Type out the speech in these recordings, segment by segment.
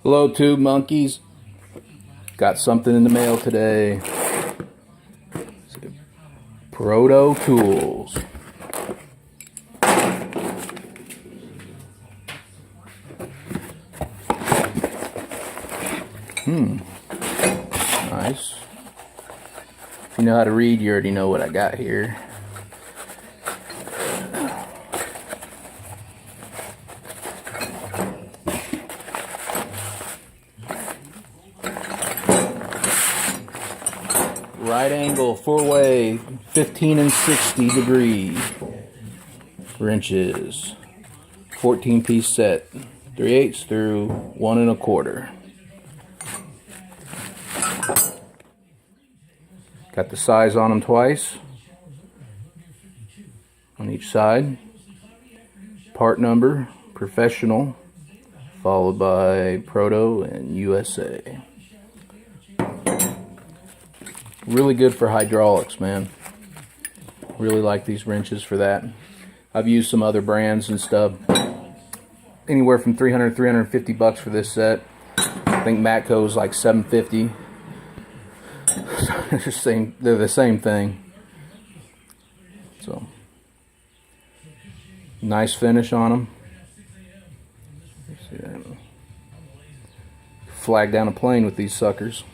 Hello, tube monkeys. Got something in the mail today. Proto tools. Nice. If you know how to read, you already know what I got here. Right angle, 4-way, 15 and 60 degree wrenches. 14-piece set, 3/8 through 1 1/4. Got the size on them twice on each side. Part number, professional, followed by Proto and USA. Really good for hydraulics, man. Really like these wrenches for that. I've used some other brands and stuff. Anywhere from $300 to $350 for this set. I think Matco's like $750. They're the same thing. So nice finish on them. See that? Flag down a plane with these suckers.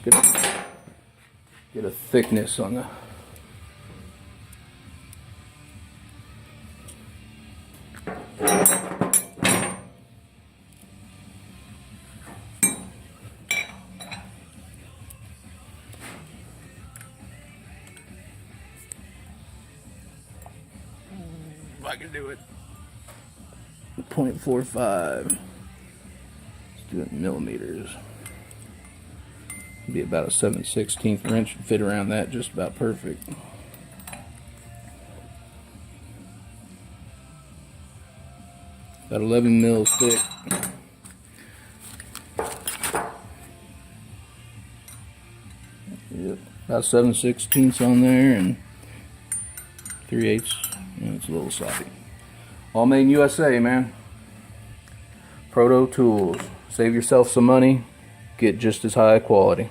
Let's get a thickness on the if I can do it. 0.45. Let's do it in millimeters. Be about a 7/16 wrench, fit around that just about perfect. About 11 mils thick. Yep, about 7/16 on there and 3/8. It's a little sloppy. All made in USA, man. Proto tools. Save yourself some money. Get just as high quality.